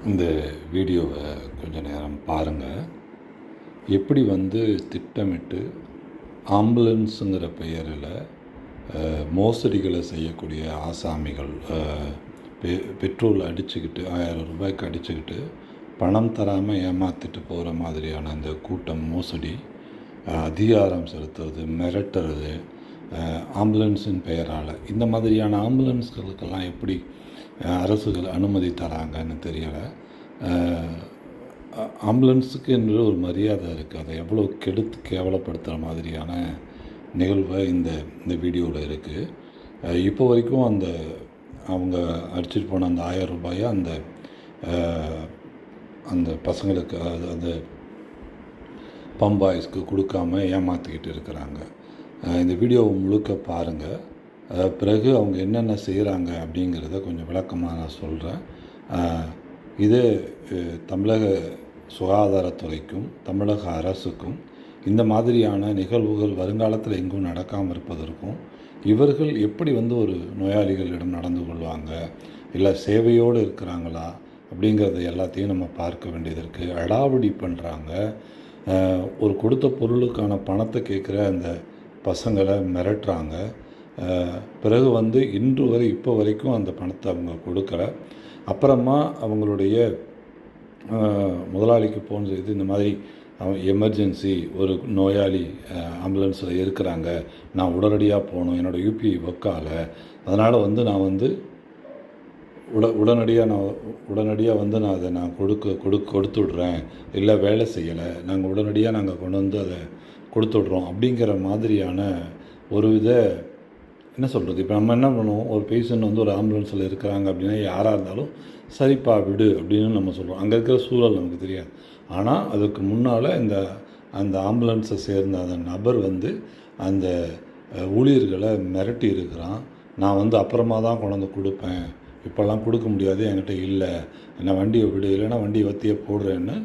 இந்த வீடியோவை கொஞ்சம் நேரம் பாருங்கள். எப்படி திட்டமிட்டு ஆம்புலன்ஸுங்கிற பெயரில் மோசடிகளை செய்யக்கூடிய ஆசாமிகள் பெட்ரோல் அடிச்சுக்கிட்டு 1000 ரூபாய்க்கு அடிச்சுக்கிட்டு பணம் தராமல் ஏமாற்றிட்டு போகிற மாதிரியான அந்த கூட்டம் மோசடி, அதிகாரம் செலுத்துறது, மிரட்டுறது, ஆம்புலன்ஸின் பெயரால் இந்த மாதிரியான ஆம்புலன்ஸ்களுக்கெல்லாம் எப்படி அரசுகள் அனுமதி தராங்கன்னு தெரியலை. ஆம்புலன்ஸுக்கு என்று ஒரு மரியாதை இருக்குது. அதை எவ்வளோ கேவலப்படுத்துகிற மாதிரியான நிகழ்வை இந்த வீடியோவில் இருக்குது. இப்போ வரைக்கும் அவங்க அடிச்சிட்டு போன அந்த 1000 ரூபாயை அந்த பசங்களுக்கு, அந்த பம்பாய்ஸ்க்கு கொடுக்காம ஏமாற்றிக்கிட்டு இருக்கிறாங்க. இந்த வீடியோவை முழுக்க பாருங்கள். பிறகு அவங்க என்னென்ன செய்கிறாங்க அப்படிங்கிறத கொஞ்சம் விளக்கமாக நான் சொல்கிறேன். இது தமிழக சுகாதாரத்துறைக்கும் தமிழக அரசுக்கும் இந்த மாதிரியான நிகழ்வுகள் வருங்காலத்தில் எங்கும் நடக்காமல் இருப்பதற்கும், இவர்கள் எப்படி ஒரு நோயாளிகளிடம் நடந்து கொள்வாங்க, இல்லை சேவையோடு இருக்கிறாங்களா அப்படிங்கிறத எல்லாத்தையும் நம்ம பார்க்க வேண்டியது இருக்குது. அடாவடி பண்ணுறாங்க. ஒரு கொடுத்த பொருளுக்கான பணத்தை கேட்குற அந்த பசங்களை மிரட்டுறாங்க. பிறகு இன்று வரை இப்போ வரைக்கும் அந்த பணத்தை அவங்க கொடுக்கல. அப்புறமா அவங்களுடைய முதலாளிக்கு ஃபோன் செய்து, இந்த மாதிரி எமர்ஜென்சி, ஒரு நோயாளி ஆம்புலன்ஸில் இருக்கிறாங்க, நான் உடனடியாக போகணும், என்னோடய யூபிஐ ஒர்க் ஆகலை, அதனால் நான் உடனடியாக நான் அதை கொடுத்து விட்றேன், இல்லை வேலை செய்யலை, நாங்கள் உடனடியாக கொண்டு அதை கொடுத்துட்றோம் அப்படிங்கிற மாதிரியான ஒரு என்ன சொல்கிறது. இப்போ நம்ம என்ன பண்ணுவோம், ஒரு பேஷண்ட் ஒரு ஆம்புலன்ஸில் இருக்கிறாங்க அப்படின்னா யாராக இருந்தாலும் சரிப்பா விடு அப்படின்னு நம்ம சொல்கிறோம். அங்கே இருக்கிற சூழல் நமக்கு தெரியாது. ஆனால் அதுக்கு முன்னால் அந்த ஆம்புலன்ஸை சேர்ந்த அந்த நபர் அந்த ஊழியர்களை மிரட்டி இருக்கிறான். நான் அப்புறமா தான் கொண்டு கொடுப்பேன், இப்போல்லாம் கொடுக்க முடியாது, என்கிட்ட இல்லை, என்ன வண்டியை விடு, இல்லைன்னா வண்டியை வத்தியே போடுறேன்னு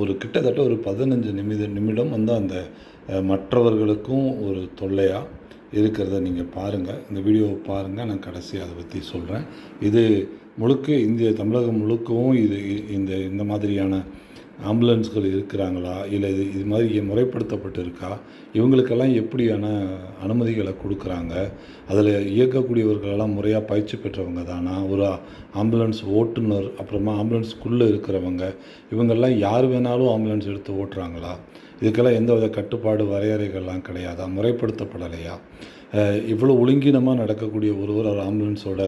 ஒரு கிட்டத்தட்ட ஒரு 15 நிமிடம் அந்த மற்றவர்களுக்கும் ஒரு தொல்லையாக இருக்கிறத நீங்கள் பாருங்கள். இந்த வீடியோவை பாருங்கள், நான் கடைசியாக அதை பற்றி சொல்கிறேன். இது முழுக்க தமிழகம் முழுக்கவும் இந்த மாதிரியான ஆம்புலன்ஸ்கள் இருக்கிறாங்களா, இல்லை இது மாதிரி முறைப்படுத்தப்பட்டு இருக்கா, இவங்களுக்கெல்லாம் எப்படியான அனுமதிகளை கொடுக்குறாங்க, அதில் இயக்கக்கூடியவர்களெல்லாம் முறையாக பயிற்சி பெற்றவங்க தானா, ஒரு ஆம்புலன்ஸ் ஓட்டுநர், அப்புறமா ஆம்புலன்ஸ்குள்ளே இருக்கிறவங்க, இவங்கெல்லாம் யார் வேணாலும் ஆம்புலன்ஸ் எடுத்து ஓட்டுறாங்களா, இதுக்கெல்லாம் எந்த வித கட்டுப்பாடு வரையறைகள்லாம் கிடையாதா, முறைப்படுத்தப்படலையா, இவ்வளோ ஒழுங்கீனமாக நடக்கக்கூடிய ஒருவர் ஆம்புலன்ஸோட